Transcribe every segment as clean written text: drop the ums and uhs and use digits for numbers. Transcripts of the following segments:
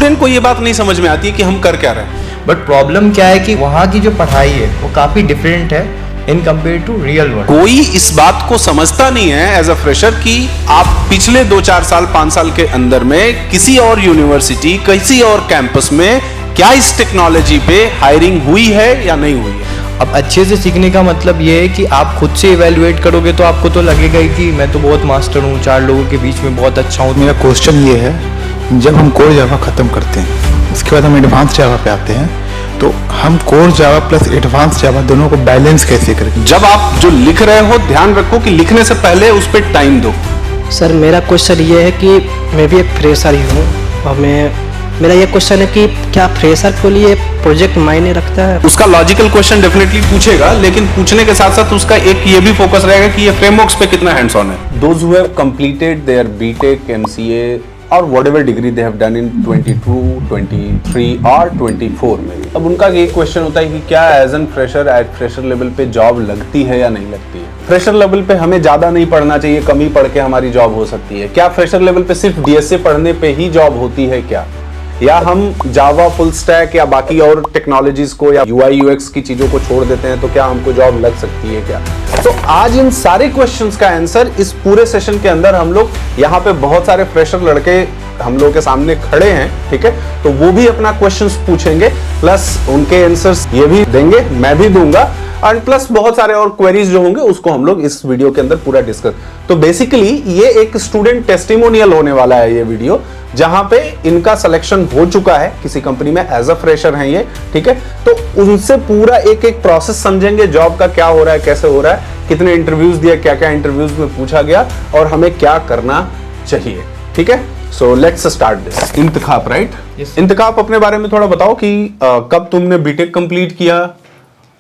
Student को ये बात नहीं समझ में आती है कि हम कर क्या रहे हैं। बट प्रॉब्लम क्या है कि वहाँ की जो पढ़ाई है वो काफ़ी डिफरेंट है in compare to real world. कोई इस बात को समझता नहीं है एज अ फ्रेशर कि आप पिछले 2-4 साल 5 साल के अंदर में किसी और यूनिवर्सिटी, किसी और कैंपस में क्या इस टेक्नोलॉजी पे हायरिंग हुई है या नहीं हुई है। अब अच्छे से सीखने का मतलब ये है कि आप खुद से इवेलुएट करोगे तो आपको तो लगेगा ही कि मैं तो बहुत मास्टर हूँ, 4 लोगों के बीच में बहुत अच्छा हूँ। मेरा क्वेश्चन ये है, जब हम कोर जावा ख़त्म करते हैं उसके बाद हम एडवांस जावा पे आते हैं, तो हम कोर जावा प्लस एडवांस जावा दोनों को बैलेंस कैसे करें। जब आप जो लिख रहे हो ध्यान रखो कि लिखने से पहले उस पर टाइम दो। सर मेरा क्वेश्चन ये है कि मैं भी एक फ्रेशर ही हूँ और मेरा ये क्वेश्चन है कि क्या फ्रेशर के लिए प्रोजेक्ट मायने रखता है। उसका लॉजिकल क्वेश्चन डेफिनेटली पूछेगा, लेकिन पूछने के साथ साथ उसका एक ये भी फोकस रहेगा कि ये फ्रेमवर्क्स पे कितना हैंड्स ऑन है। Those who have completed their BTech, MCA और whatever degree they have done in 22, 23 और 24 में, अब उनका ये क्वेश्चन होता है कि क्या as an fresher at fresher level पे जॉब लगती है या नहीं लगती है। फ्रेशर लेवल पे हमें ज्यादा नहीं पढ़ना चाहिए, कम ही पढ़ के हमारी जॉब हो सकती है। क्या फ्रेशर लेवल पे सिर्फ डीएसए पढ़ने पे ही जॉब होती है क्या, या हम जावा फुल स्टैक या बाकी और टेक्नोलॉजीज को या यूआई यूएक्स की चीजों को छोड़ देते हैं तो क्या हमको जॉब लग सकती है क्या। तो आज इन सारे क्वेश्चंस का आंसर इस पूरे सेशन के अंदर हम लोग यहाँ पे बहुत सारे फ्रेशर लड़के हम लोग के सामने खड़े हैं, ठीक है, तो वो भी अपना क्वेश्चंस पूछेंगे, प्लस उनके आंसर्स ये भी देंगे, मैं भी दूंगा, एंड प्लस बहुत सारे और क्वेरीज जो होंगे उसको हम लोग इस वीडियो के अंदर पूरा डिस्कस। तो बेसिकली ये एक स्टूडेंट टेस्टिमोनियल होने वाला है ये वीडियो, जहां पे इनका सिलेक्शन हो चुका है किसी कंपनी में, एज अ फ्रेशर हैं ये, ठीक है। तो उनसे पूरा एक एक प्रोसेस समझेंगे, जॉब का क्या हो रहा है, कैसे हो रहा है, कितने इंटरव्यूज दिए, क्या क्या इंटरव्यूज में पूछा गया और हमें क्या करना चाहिए, ठीक है। So let's start this. Intekhab, right? Intekhab, अपने बारे में थोड़ा बताओ कि कब तुमने बीटेक कंप्लीट किया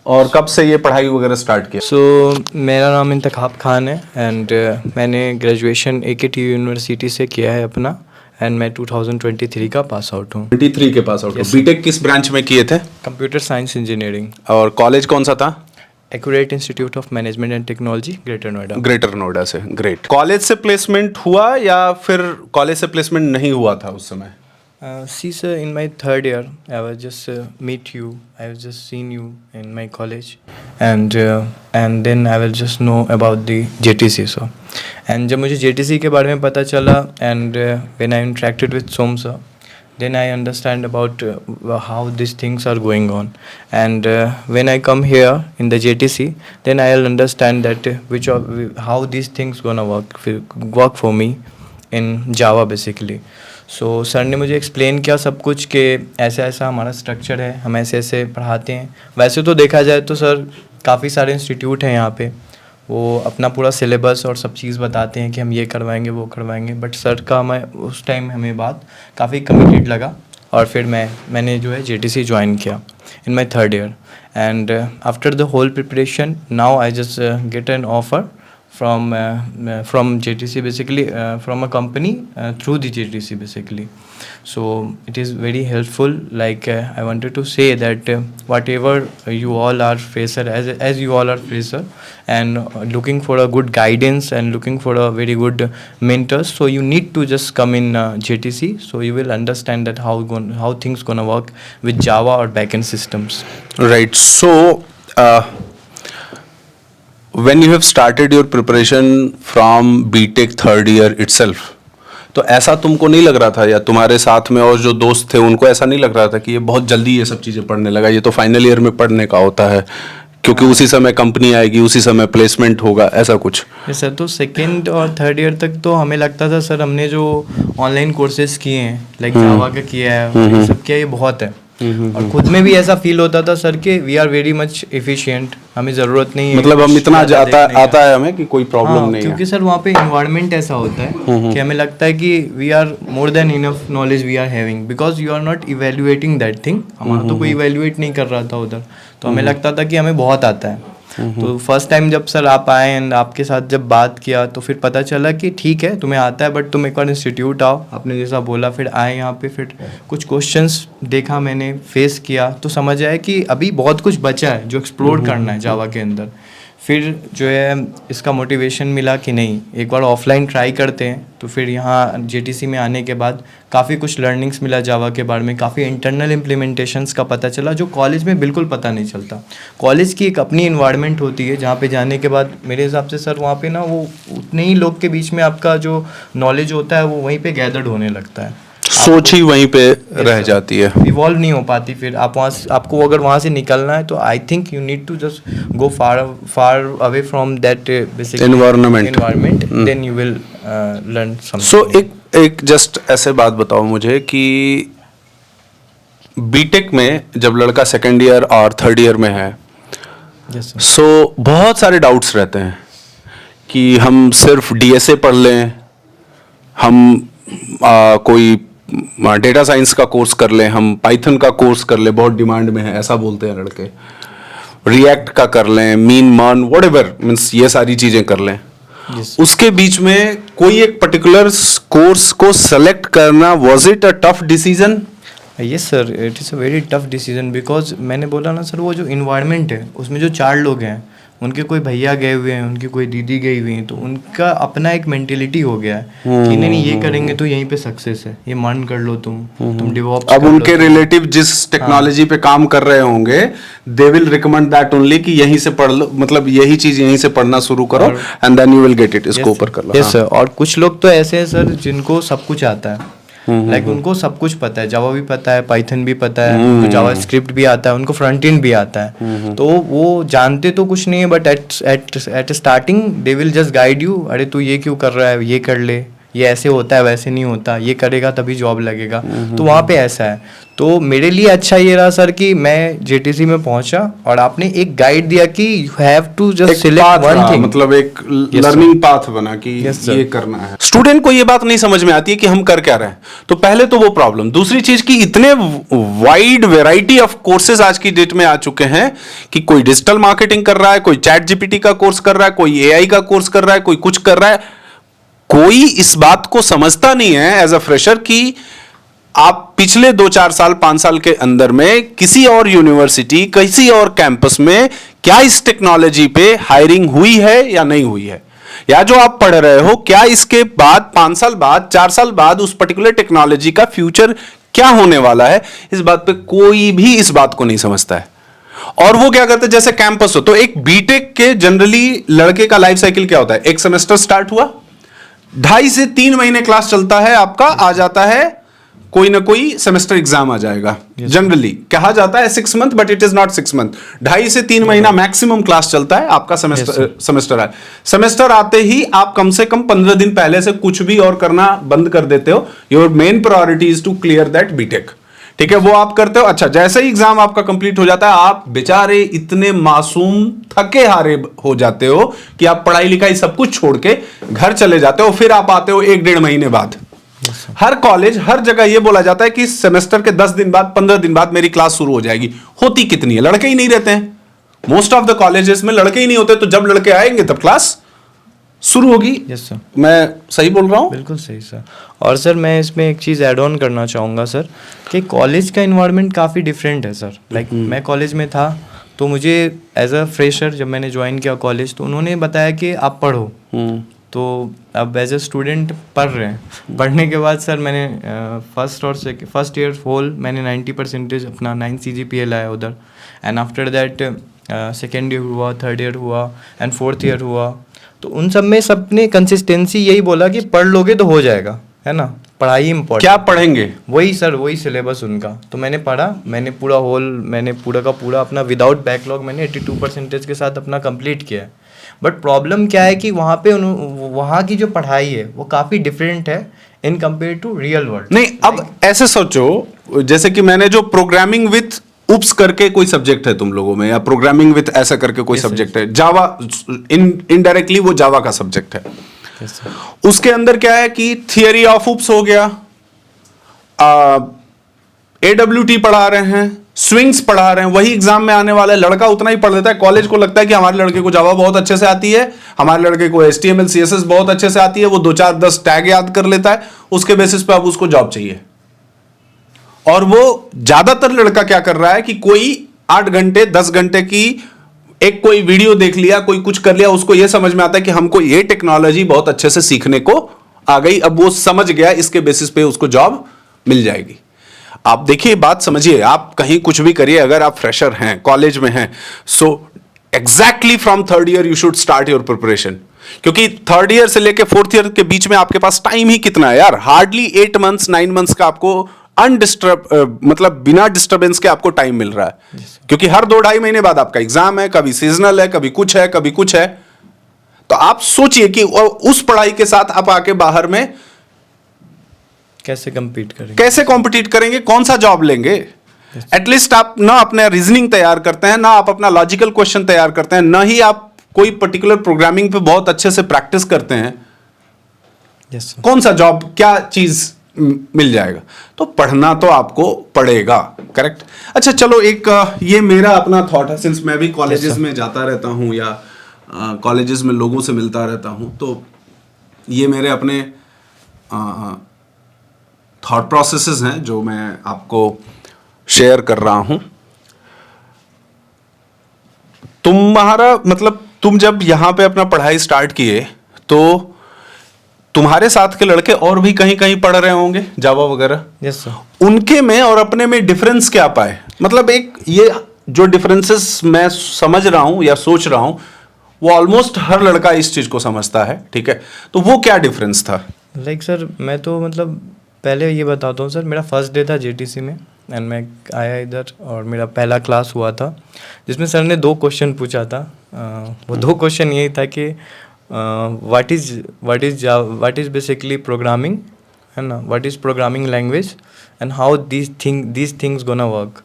और कब से ये पढ़ाई वगैरह स्टार्ट किया। मेरा नाम इंतखाब खान है एंड मैंने ग्रेजुएशन एकेटी यूनिवर्सिटी से किया है अपना, एंड मैं 2023 का पास आउट हूँ। 23 के पास आउट हो। बीटेक किस ब्रांच में किए थे? Computer science engineering. और कॉलेज कौन सा था? Accurate institute of management and technology, greater Noida. Greater Noida से, ग्रेट। कॉलेज से प्लेसमेंट हुआ या फिर कॉलेज से प्लेसमेंट नहीं हुआ था उस समय? See sir, in my third year I was just meet you, I was just seen you in my college, and then I will just know about the JTC. So and जब मुझे JTC के बारे में पता चला and when I interacted with Som sir, then I understand about how these things are going on, and when I come here in the JTC, then I'll understand that how these things gonna work for me in Java basically. So sir ने मुझे explain किया सब कुछ कि ऐसा ऐसा हमारा structure है, हम ऐसे ऐसे पढ़ाते हैं। वैसे तो देखा जाए तो सर काफ़ी सारे इंस्टीट्यूट हैं यहाँ पे, वो अपना पूरा सिलेबस और सब चीज़ बताते हैं कि हम ये करवाएंगे वो करवाएंगे, बट सर का मैं उस टाइम हमें बात काफ़ी कमिटेड लगा और फिर मैंने जो है JTC ज्वाइन किया in my third year, and after the whole preparation now I just get an offer from JTC basically, from a company through the JTC basically. So it is very helpful. Like I wanted to say that whatever you all are fresher, as you all are fresher and looking for a good guidance and looking for a very good mentors, so you need to just come in JTC, so you will understand that how things gonna work with Java or backend systems. Right. So when you have started your preparation from BTech third year itself, तो ऐसा तुमको नहीं लग रहा था या तुम्हारे साथ में और जो दोस्त थे उनको ऐसा नहीं लग रहा था कि ये बहुत जल्दी ये सब चीज़ें पढ़ने लगा, ये तो फाइनल ईयर में पढ़ने का होता है क्योंकि उसी समय कंपनी आएगी, उसी समय प्लेसमेंट होगा, ऐसा कुछ? सर तो सेकेंड और थर्ड ईयर तक तो हमें लगता था सर हमने जो ऑनलाइन कोर्सेज किए हैं लाइक जावा का किया है, ये सब किया, ये बहुत है, और खुद में भी ऐसा फील होता था सर कि we are very much efficient, हमें ज़रूरत नहीं है, मतलब हम इतना आता है हमें कि कोई प्रॉब्लम नहीं है, क्योंकि सर वहाँ पे इन्वायरमेंट ऐसा होता है कि हमें लगता है कि we are more than enough knowledge we are having, because you are not evaluating that thing. हमारा तो कोई इवेल्युएट नहीं कर रहा था उधर, तो हमें लगता था कि हमें बहुत आता है। तो फर्स्ट टाइम जब सर आप आए एंड आपके साथ जब बात किया तो फिर पता चला कि ठीक है तुम्हें आता है, बट तुम एक बार इंस्टीट्यूट आओ, आपने जैसा बोला, फिर आए यहाँ पे, फिर कुछ क्वेश्चंस देखा मैंने, फेस किया, तो समझ आया कि अभी बहुत कुछ बचा है जो एक्सप्लोर करना है जावा के अंदर। फिर जो है इसका मोटिवेशन मिला कि नहीं एक बार ऑफलाइन ट्राई करते हैं। तो फिर यहाँ जेटीसी में आने के बाद काफ़ी कुछ लर्निंग्स मिला जावा के बारे में, काफ़ी इंटरनल इम्प्लीमेंटेशंस का पता चला जो कॉलेज में बिल्कुल पता नहीं चलता। कॉलेज की एक अपनी इन्वायरमेंट होती है जहाँ पे जाने के बाद मेरे हिसाब से सर वहाँ पे ना वो उतने ही लोग के बीच में आपका जो नॉलेज होता है वो वहीं पे गैदर्ड होने लगता है, सोच ही वहीं पे रह जाती है, इवॉल्व नहीं हो पाती। फिर आप वहाँ से आपको अगर वहाँ से निकलना है तो I think you need to just go far away from that basic environment, then you will learn something. So एक जस्ट ऐसे बात बताओ मुझे कि बीटेक में जब लड़का सेकेंड ईयर और थर्ड ईयर में है, सो बहुत सारे डाउट्स रहते हैं कि हम सिर्फ डीएसए पढ़ लें, हम कोई डेटा साइंस का कोर्स कर लें, हम पाइथन का कोर्स कर लें, बहुत डिमांड में है ऐसा बोलते हैं लड़के, रिएक्ट का कर लें, मीन मान व्हाटएवर मींस ये सारी चीजें कर लें। उसके बीच में कोई एक पर्टिकुलर कोर्स को सेलेक्ट करना, was it a tough decision? Yes sir, it is a very tough decision because मैंने बोला ना सर वो जो इन्वायरमेंट है उसमें जो 4 लोग हैं, उनके कोई भैया गए हुए हैं, उनकी कोई दीदी गई हुई है, तो उनका अपना एक मेंटेलिटी हो गया है कि नहीं ये करेंगे तो यहीं पे सक्सेस है, ये मान कर लो तुम डिवॉप्स। अब उनके रिलेटिव जिस टेक्नोलॉजी पे काम कर रहे होंगे they will recommend that only कि यहीं से पढ़ लो, मतलब यही चीज यहीं से पढ़ना शुरू करो and then you will get it, इसको ऊपर कर लो। यस सर, और कुछ लोग तो ऐसे हैं सर जिनको सब कुछ आता है, लाइक उनको सब कुछ पता है, जावा भी पता है, पाइथन भी पता है, उनको जावा स्क्रिप्ट भी आता है, उनको फ्रंट एंड भी आता है, तो वो जानते तो कुछ नहीं है but at starting they will just guide you, अरे तू ये क्यों कर रहा है, ये कर ले, ये ऐसे होता है वैसे नहीं होता, ये करेगा तभी जॉब लगेगा। तो वहाँ पे ऐसा है। तो मेरे लिए अच्छा ये रहा सर कि मैं जेटीसी में पहुंचा और आपने एक गाइड दिया कि you have to just select one thing, मतलब एक लर्निंग पाथ बना कि ये करना है। स्टूडेंट को ये बात नहीं समझ में आती है कि हम कर क्या रहे हैं, तो पहले तो वो प्रॉब्लम। दूसरी चीज कि इतने वाइड वेराइटी ऑफ कोर्सेज आज की डेट में आ चुके हैं कि कोई डिजिटल मार्केटिंग कर रहा है, कोई चैट जीपीटी का कोर्स कर रहा है, कोई एआई का कोर्स कर रहा है, कोई कुछ कर रहा है। कोई इस बात को समझता नहीं है एज अ फ्रेशर कि आप पिछले 2-4 साल 5 साल के अंदर में किसी और यूनिवर्सिटी, किसी और कैंपस में क्या इस टेक्नोलॉजी पे हायरिंग हुई है या नहीं हुई है, या जो आप पढ़ रहे हो क्या इसके बाद 5 साल बाद 4 साल बाद उस पर्टिकुलर टेक्नोलॉजी का फ्यूचर क्या होने वाला है। इस बात पे कोई भी इस बात को नहीं समझता है। और वो क्या करते हैं, जैसे कैंपस हो तो एक बीटेक के जनरली लड़के का लाइफ साइकिल क्या होता है, एक सेमेस्टर स्टार्ट हुआ, 2.5 से 3 महीने क्लास चलता है आपका, आ जाता है कोई ना कोई सेमेस्टर एग्जाम आ जाएगा। जनरली कहा जाता है 6 month but it is not 6 month, 2.5 से 3 महीना मैक्सिमम क्लास चलता है आपका सेमेस्टर है। सेमेस्टर आते ही आप कम से कम 15 दिन पहले से कुछ भी और करना बंद कर देते हो। Your main priority is to clear that BTech, ठीक है, वो आप करते हो। अच्छा, जैसे ही एग्जाम आपका कंप्लीट हो जाता है आप बेचारे इतने मासूम थके हारे हो जाते हो कि आप पढ़ाई लिखाई सब कुछ छोड़ के घर चले जाते हो। फिर आप आते हो 1-1.5 महीने बाद। हर कॉलेज हर जगह ये बोला जाता है कि सेमेस्टर के 10 दिन बाद 15 दिन बाद मेरी क्लास शुरू हो जाएगी। होती कितनी है, लड़के ही नहीं रहते हैं। मोस्ट ऑफ द कॉलेजेस में लड़के ही नहीं होते, तो जब लड़के आएंगे तब क्लास शुरू होगी। यस सर, मैं सही बोल रहा हूँ? बिल्कुल सही सर। और सर मैं इसमें एक चीज़ ऐड ऑन करना चाहूँगा सर कि कॉलेज का इन्वायरमेंट काफ़ी डिफरेंट है सर। लाइक मैं कॉलेज में था तो मुझे एज अ फ्रेशर जब मैंने ज्वाइन किया कॉलेज तो उन्होंने बताया कि आप पढ़ो। तो अब एज अ स्टूडेंट पढ़ रहे हैं, पढ़ने के बाद सर मैंने फर्स्ट ईयर होल मैंने 90% अपना 9 CGPA लाया उधर। And after that second year हुआ, थर्ड ईयर हुआ एंड फोर्थ ईयर हुआ। तो उन सब में सबने कंसिस्टेंसी यही बोला कि पढ़ लोगे तो हो जाएगा, है ना, पढ़ाई इम्पोर्टेंट। क्या पढ़ेंगे? वही सर, वही सिलेबस उनका। तो मैंने पढ़ा, मैंने पूरा का पूरा अपना विदाउट बैकलॉग मैंने 82% के साथ अपना कंप्लीट किया है। बट प्रॉब्लम क्या है कि वहाँ पे वहाँ की जो पढ़ाई है वो काफ़ी डिफरेंट है in compare to real world. नहीं, अब ऐसे सोचो जैसे कि मैंने जो प्रोग्रामिंग विथ उप्स करके कोई सब्जेक्ट है तुम लोगों में, या प्रोग्रामिंग विथ ऐसा करके कोई सब्जेक्ट है, जावा इनडायरेक्टली वो जावा का सब्जेक्ट है। उसके अंदर क्या है कि थियरी ऑफ उप्स हो गया, AWT पढ़ा रहे हैं, स्विंग्स पढ़ा रहे हैं, वही एग्जाम में आने वाला है। लड़का उतना ही पढ़ लेता है। कॉलेज को लगता है कि हमारे लड़के को जावा बहुत अच्छे से आती है, हमारे लड़के को HTML CSS बहुत अच्छे से आती है, वो 2-4-10 टैग याद कर लेता है, उसके बेसिस पे अब उसको जॉब चाहिए। और वो ज्यादातर लड़का क्या कर रहा है कि कोई 8 घंटे 10 घंटे की एक कोई वीडियो देख लिया, कोई कुछ कर लिया, उसको यह समझ में आता है कि हमको ये टेक्नोलॉजी बहुत अच्छे से सीखने को आ गई, अब वो समझ गया, इसके बेसिस पे उसको जॉब मिल जाएगी। आप देखिए, बात समझिए, आप कहीं कुछ भी करिए, अगर आप फ्रेशर हैं, कॉलेज में हैं, so exactly from third year you should start your preparation, क्योंकि थर्ड ईयर से लेके फोर्थ ईयर के बीच में आपके पास टाइम ही कितना है यार, हार्डली 8 मंथ्स 9 मंथ्स का आपको अनडिस्टर्ब मतलब बिना डिस्टर्बेंस के आपको टाइम मिल रहा है, क्योंकि हर 2-2.5 महीने बाद आपका एग्जाम है, कभी सीजनल है, कभी कुछ है, कभी कुछ है। तो आप सोचिए कि उस पढ़ाई के साथ आप आके बाहर में कैसे compete करेंगे, कैसे कॉम्पिटिट करेंगे, कौन सा जॉब लेंगे। एटलीस्ट आप ना अपना रीजनिंग तैयार करते हैं, ना आप अपना लॉजिकल क्वेश्चन तैयार करते हैं, ना ही आप कोई पर्टिकुलर प्रोग्रामिंग पे बहुत अच्छे से प्रैक्टिस करते हैं, yes sir. कौन सा जॉब, क्या चीज मिल जाएगा। तो पढ़ना तो आपको पड़ेगा, करेक्ट। अच्छा चलो, एक ये मेरा अपना थॉट है, सिंस मैं भी कॉलेजेस में जाता रहता हूँ या कॉलेजेस में लोगों से मिलता रहता हूँ, तो ये मेरे अपने थॉट प्रोसेसेस हैं जो मैं आपको शेयर कर रहा हूँ। तुम्हारा मतलब, तुम जब यहाँ पे अपना पढ़ाई स्टार्ट किए तो तुम्हारे साथ के लड़के और भी कहीं कहीं पढ़ रहे होंगे जावा वगैरह, Yes sir. उनके में और अपने में डिफरेंस क्या पाए? मतलब एक ये जो डिफरेंसेस मैं समझ रहा हूं या सोच रहा हूं, वो ऑलमोस्ट हर लड़का इस चीज को समझता है, ठीक है, तो वो क्या डिफरेंस था? लाइक सर, मैं तो मतलब पहले ये बताता हूँ सर, मेरा फर्स्ट डे था जेटीसी में एंड मैं आया इधर और मेरा पहला क्लास हुआ था, जिसमें सर ने 2 क्वेश्चन पूछा था। वो 2 क्वेश्चन यही था कि व्हाट इज़ बेसिकली प्रोग्रामिंग, है ना, what is programming language and how these things gonna work.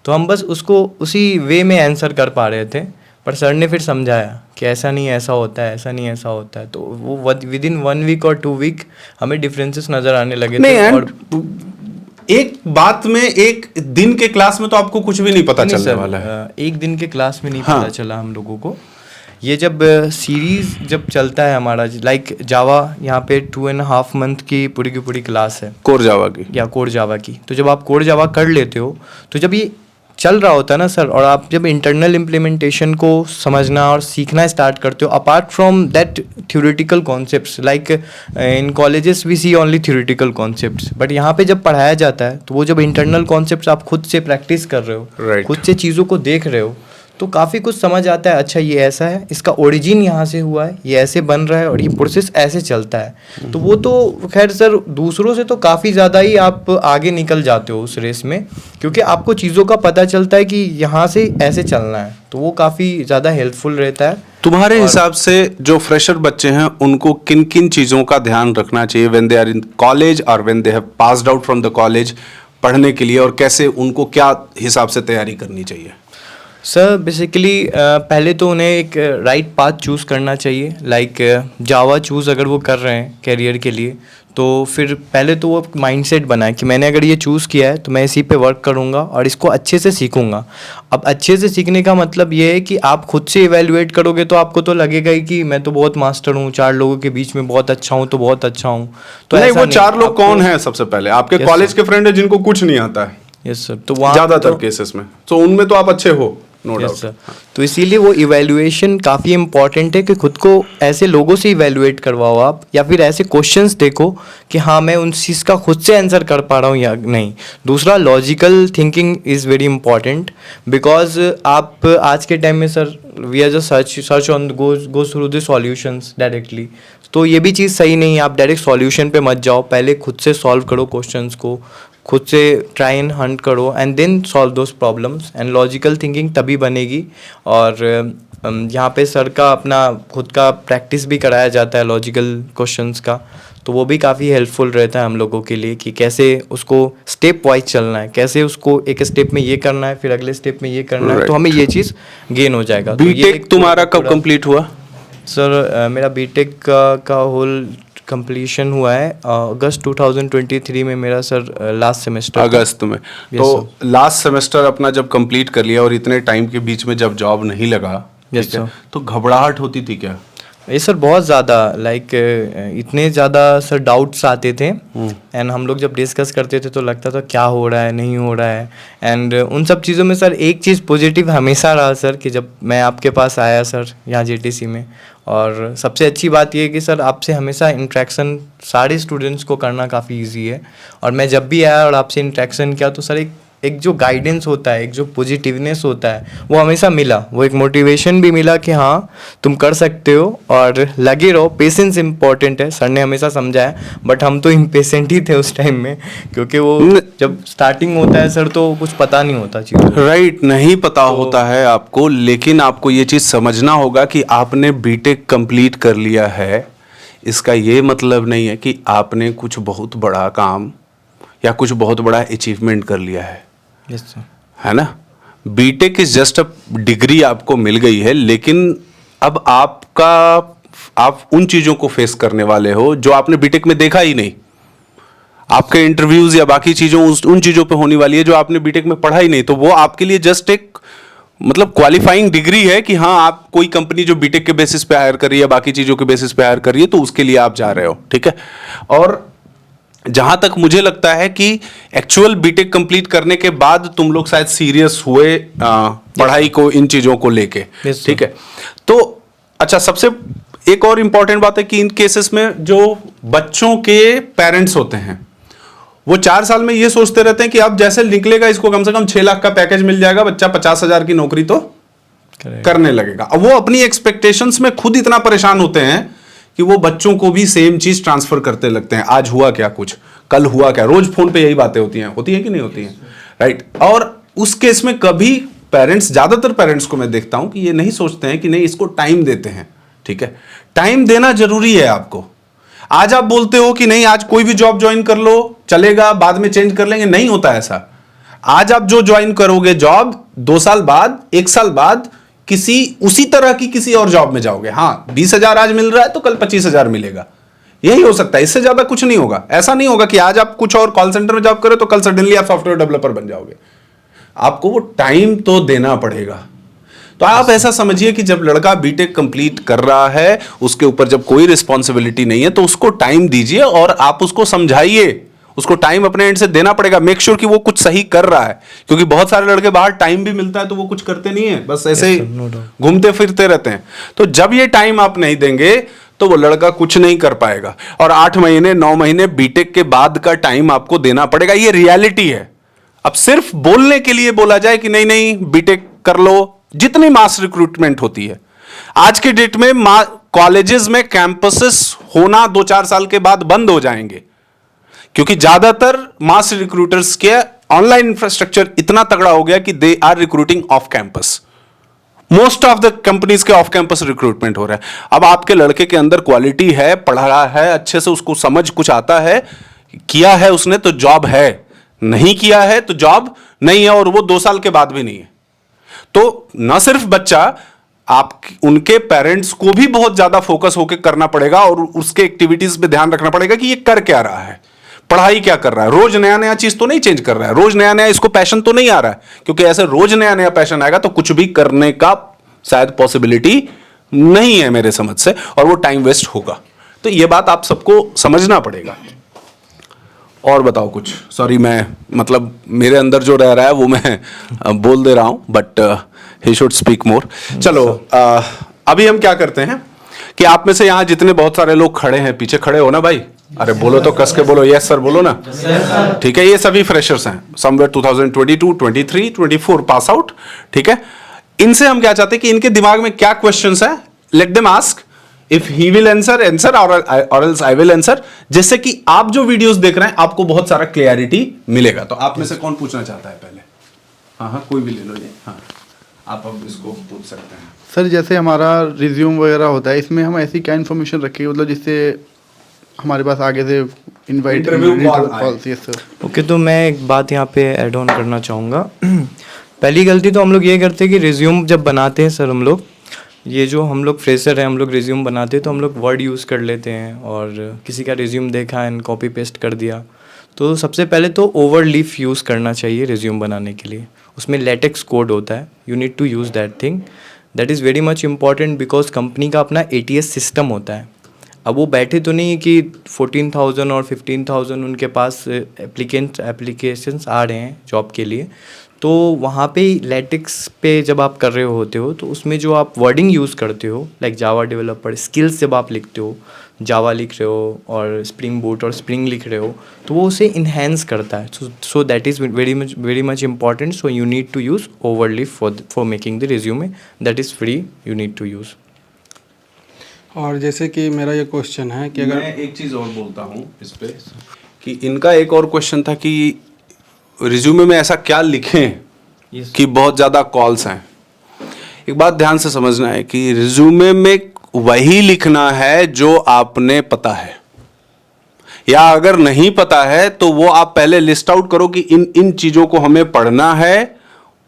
तो हम बस उसको उसी वे में आंसर कर पा रहे थे, पर सर ने फिर समझाया कि ऐसा नहीं ऐसा होता है, ऐसा नहीं ऐसा होता है। तो वो विद इन 1 वीक और 2 वीक हमें डिफरेंसेस नज़र आने लगे थे। और एक बात में, एक दिन के क्लास में तो आपको कुछ भी नहीं पता चलने वाला है। एक दिन के क्लास में नहीं हाँ। पता चला हम लोगों को। ये जब सीरीज जब चलता है हमारा, लाइक जावा, यहाँ पे 2.5 मंथ की पूरी क्लास है कोर जावा की, या कोर जावा की। तो जब आप कोर जावा कर लेते हो, तो जब ये चल रहा होता है ना सर, और आप जब इंटरनल इम्प्लीमेंटेशन को समझना और सीखना स्टार्ट करते हो, apart from that theoretical concepts, like in colleges we see only theoretical concepts, but यहाँ पे जब पढ़ाया जाता है तो वो जब इंटरनल कॉन्सेप्ट्स आप खुद से प्रैक्टिस कर रहे हो, Right. खुद से चीज़ों को देख रहे हो, तो काफ़ी कुछ समझ आता है। अच्छा ये ऐसा है, इसका ओरिजिन यहाँ से हुआ है, ये ऐसे बन रहा है और ये प्रोसेस ऐसे चलता है। तो वो तो खैर सर दूसरों से तो काफ़ी ज़्यादा ही आप आगे निकल जाते हो उस रेस में, क्योंकि आपको चीज़ों का पता चलता है कि यहाँ से ऐसे चलना है, तो वो काफ़ी ज़्यादा हेल्पफुल रहता है। तुम्हारे हिसाब से जो फ्रेशर बच्चे हैं उनको किन किन चीज़ों का ध्यान रखना चाहिए when they are in college और when they have passed out from the college पढ़ने के लिए, और कैसे उनको क्या हिसाब से तैयारी करनी चाहिए? सर बेसिकली पहले तो उन्हें एक राइट पाथ चूज़ करना चाहिए। लाइक जावा चूज़ अगर वो कर रहे हैं कैरियर के लिए, तो फिर पहले तो वो माइंडसेट बनाए कि मैंने अगर ये चूज़ किया है तो मैं इसी पे वर्क करूँगा और इसको अच्छे से सीखूँगा। अब अच्छे से सीखने का मतलब ये है कि आप खुद से इवैल्यूएट करोगे तो आपको तो लगेगा ही कि मैं तो बहुत मास्टर हूँ, 4 लोगों के बीच में बहुत अच्छा हूँ, तो बहुत अच्छा हूँ। तो नहीं, ऐसा वो 4 लोग आपको- कौन है? सबसे पहले आपके Yes, कॉलेज sir. के फ्रेंड है जिनको कुछ नहीं आता है यस सर, तो वहाँ ज्यादातर तो- केसेस में, तो उनमें तो आप अच्छे हो, नो Yes, डाउट। sir. तो इसीलिए वो इवैल्यूएशन काफ़ी इंपॉर्टेंट है कि खुद को ऐसे लोगों से इवैल्यूएट करवाओ आप, या फिर ऐसे क्वेश्चंस देखो कि हाँ मैं उन चीज़ का खुद से आंसर कर पा रहा हूँ या नहीं। दूसरा, logical thinking is very important, because आप आज के टाइम में sir we are just search on go through the solutions directly, तो ये भी चीज़ सही नहीं है। आप डायरेक्ट सॉल्यूशन पे मत जाओ, पहले खुद से सॉल्व करो क्वेश्चंस को, खुद से ट्राई एंड हंट करो and then solve those problems, and logical thinking तभी बनेगी। और यहाँ पे सर का अपना खुद का प्रैक्टिस भी कराया जाता है लॉजिकल क्वेश्चंस का, तो वो भी काफ़ी हेल्पफुल रहता है हम लोगों के लिए कि कैसे उसको स्टेप वाइज चलना है, कैसे उसको एक स्टेप में ये करना है, फिर अगले स्टेप में ये करना है, तो हमें ये चीज़ गेन हो जाएगा। तो ये बीटेक एक तुम्हारा कब पूरा- कंप्लीट हुआ? सर मेरा बीटेक का होल कंप्लीशन हुआ है अगस्त 2023 में, मेरा सर लास्ट सेमेस्टर। अगस्त में। तो लास्ट सेमेस्टर अपना जब कंप्लीट कर लिया और इतने टाइम के बीच में जब जॉब नहीं लगा, Yes, ठीक है, sir. तो घबराहट होती थी क्या? ये सर बहुत ज़्यादा लाइक इतने ज़्यादा सर डाउट्स आते थे एंड हम लोग जब डिस्कस करते थे तो लगता था क्या हो रहा है नहीं हो रहा है। एंड उन सब चीज़ों में सर एक चीज़ पॉजिटिव हमेशा रहा सर कि जब मैं आपके पास आया सर यहाँ जेटीसी में, और सबसे अच्छी बात ये है कि सर आपसे हमेशा इंट्रैक्शन सारे स्टूडेंट्स को करना काफ़ी ईजी है। और मैं जब भी आया और आपसे इंट्रैक्शन किया तो सर एक जो गाइडेंस होता है, एक जो पॉजिटिवनेस होता है वो हमेशा मिला, वो एक मोटिवेशन भी मिला कि हाँ तुम कर सकते हो और लगे रहो। पेशेंस इंपॉर्टेंट है सर ने हमेशा समझाया, बट हम तो इम्पेशेंट ही थे उस टाइम में, क्योंकि वो जब स्टार्टिंग होता है सर तो कुछ पता नहीं होता चीज़। राइट, नहीं पता होता है आपको, लेकिन आपको ये चीज़ समझना होगा कि आपने बीटेक कंप्लीट कर लिया है, इसका ये मतलब नहीं है कि आपने कुछ बहुत बड़ा काम या कुछ बहुत बड़ा अचीवमेंट कर लिया है। Yes sir. है ना, BTech is just a degree आपको मिल गई है, लेकिन अब आप उन चीजों को फेस करने वाले हो जो आपने बीटेक में देखा ही नहीं। आपके इंटरव्यूज या बाकी चीजों उन चीजों पे होने वाली है जो आपने बीटेक में पढ़ा ही नहीं। तो वो आपके लिए जस्ट एक मतलब क्वालिफाइंग डिग्री है कि हाँ आप कोई कंपनी जो बीटेक के बेसिस पे हायर कर रही है, बाकी चीजों के बेसिस पे हायर कर रही है, तो उसके लिए आप जा रहे हो, ठीक है। और जहां तक मुझे लगता है कि एक्चुअल बीटेक कंप्लीट करने के बाद तुम लोग शायद सीरियस हुए पढ़ाई को, इन चीजों को लेके, ठीक है। तो अच्छा, सबसे एक और इंपॉर्टेंट बात है कि इन केसेस में जो बच्चों के पेरेंट्स होते हैं वो 4 साल में ये सोचते रहते हैं कि अब जैसे निकलेगा इसको कम से कम 6 लाख का पैकेज मिल जाएगा, बच्चा 50,000 की नौकरी तो करने लगेगा। अब वो अपनी एक्सपेक्टेशंस में खुद इतना परेशान होते हैं कि वो बच्चों को भी सेम चीज ट्रांसफर करते लगते हैं। आज हुआ क्या, कुछ कल हुआ क्या, रोज फोन पे यही बातें होती हैं कि नहीं होती हैं, राइट। और उस केस में कभी पेरेंट्स, ज्यादातर पेरेंट्स को मैं देखता हूं कि ये नहीं सोचते हैं कि नहीं इसको टाइम देते हैं, ठीक है। टाइम देना जरूरी है आपको। आज आप बोलते हो कि नहीं आज कोई भी जॉब ज्वाइन कर लो चलेगा, बाद में चेंज कर लेंगे, नहीं होता ऐसा। आज आप जो ज्वाइन करोगे जॉब, 2 साल बाद, 1 साल बाद किसी उसी तरह की किसी और जॉब में जाओगे। हाँ 20,000 आज मिल रहा है तो कल 25,000 मिलेगा, यही हो सकता है, इससे ज्यादा कुछ नहीं होगा। ऐसा नहीं होगा कि आज आप कुछ और कॉल सेंटर में जॉब करें तो कल सडनली आप सॉफ्टवेयर डेवलपर बन जाओगे। आपको वो टाइम तो देना पड़ेगा। तो आप ऐसा समझिए कि जब लड़का बीटेक कंप्लीट कर रहा है, उसके ऊपर जब कोई रिस्पॉन्सिबिलिटी नहीं है, तो उसको टाइम दीजिए और आप उसको समझाइए। उसको टाइम अपने एंड से देना पड़ेगा। मेक श्योर कि वो कुछ सही कर रहा है, क्योंकि बहुत सारे लड़के बाहर टाइम भी मिलता है तो वो कुछ करते नहीं है, बस ऐसे ही घूमते फिरते रहते हैं। तो जब ये टाइम आप नहीं देंगे तो वो लड़का कुछ नहीं कर पाएगा। और 8 महीने 9 महीने बीटेक के बाद का टाइम आपको देना पड़ेगा, ये रियलिटी है। अब सिर्फ बोलने के लिए बोला जाए कि नहीं नहीं बीटेक कर लो, जितनी मास रिक्रूटमेंट होती है आज के डेट में, कॉलेजेस में कैंपसेस होना 2-4 साल के बाद बंद हो जाएंगे, क्योंकि ज्यादातर मास रिक्रूटर्स के ऑनलाइन इंफ्रास्ट्रक्चर इतना तगड़ा हो गया कि they are recruiting off campus. Most of the companies के ऑफ कैंपस रिक्रूटमेंट हो रहा है। अब आपके लड़के के अंदर क्वालिटी है, पढ़ा है अच्छे से, उसको समझ कुछ आता है, किया है उसने तो जॉब है, नहीं किया है तो जॉब नहीं है, और वो 2 साल के बाद भी नहीं है। तो न सिर्फ बच्चा, आप उनके पेरेंट्स को भी बहुत ज्यादा फोकस होकर करना पड़ेगा और उसके एक्टिविटीज पे ध्यान रखना पड़ेगा कि ये कर क्या रहा है, पढ़ाई क्या कर रहा है, रोज नया नया चीज तो नहीं चेंज कर रहा है, रोज नया नया इसको पैशन तो नहीं आ रहा है, क्योंकि ऐसे रोज नया नया पैशन आएगा तो कुछ भी करने का शायद पॉसिबिलिटी नहीं है मेरे समझ से, और वो टाइम वेस्ट होगा। तो ये बात आप सबको समझना पड़ेगा। और बताओ कुछ। सॉरी, मैं मतलब मेरे अंदर जो रह रहा है वो मैं बोल दे रहा हूं, but he should speak more. चलो अभी हम क्या करते हैं कि आप में से यहाँ जितने बहुत सारे लोग खड़े हैं, पीछे खड़े हो ना भाई, अरे बोलो तो कस के बोलो, यस सर बोलो ना, ठीक है। ये सभी फ्रेशर्स हैं, समवेयर 2022, 23, 24 पास आउट, ठीक है। इनसे हम क्या चाहते हैं कि इनके दिमाग में क्या क्वेश्चंस हैं, let them ask, if he will answer और एल्स आई विल आंसर, जिससे कि आप जो वीडियोस देख रहे हैं आपको बहुत सारा क्लियरिटी मिलेगा। तो आप में से कौन पूछना चाहता है पहले? हाँ कोई भी ले लो ये। हाँ आप अब इसको पूछ सकते हैं। सर जैसे हमारा रिज्यूम वगैरह होता है, इसमें हम ऐसी क्या इन्फॉर्मेशन रखें मतलब जिससे हमारे पास आगे से invite call. Yes sir. Okay, तो मैं एक बात यहाँ पे ऐड ऑन करना चाहूँगा। पहली गलती तो हम लोग ये करते हैं कि रिज्यूम जब बनाते हैं सर, हम लोग ये जो हम लोग फ्रेशर हैं, हम लोग रिज्यूम बनाते हैं तो हम लोग वर्ड यूज़ कर लेते हैं और किसी का रिज्यूम देखा एंड कॉपी पेस्ट कर दिया। तो सबसे पहले तो ओवरलीफ यूज़ करना चाहिए रिज्यूम बनाने के लिए। उसमें लेटेक्स कोड होता है, you need to use that thing. That is very much important because company का अपना ATS सिस्टम होता है. अब वो बैठे तो नहीं कि 14,000 और 15,000 उनके पास एप्लीकेशंस आ रहे हैं जॉब के लिए, तो वहाँ पे लेटेक्स पे जब आप कर रहे होते हो तो उसमें जो आप वर्डिंग यूज़ करते हो लाइक जावा डेवलपर स्किल्स जब आप लिखते हो, जावा लिख रहे हो और स्प्रिंग बूट और स्प्रिंग लिख रहे हो, तो वो उसे इन्हेंस करता है. So that is very much important. So you need to use Overleaf for making the resume. That is free, you need to use. और जैसे कि मेरा ये क्वेश्चन है कि अगर मैं एक चीज़ और बोलता हूँ इस पे कि इनका एक और क्वेश्चन था कि रिज्यूमे में ऐसा क्या लिखें कि बहुत ज़्यादा कॉल्स हैं. एक बात ध्यान से समझना है कि रिज्यूमे में वही लिखना है जो आपने पता है, या अगर नहीं पता है तो वो आप पहले लिस्ट आउट करो कि इन चीज़ों को हमें पढ़ना है.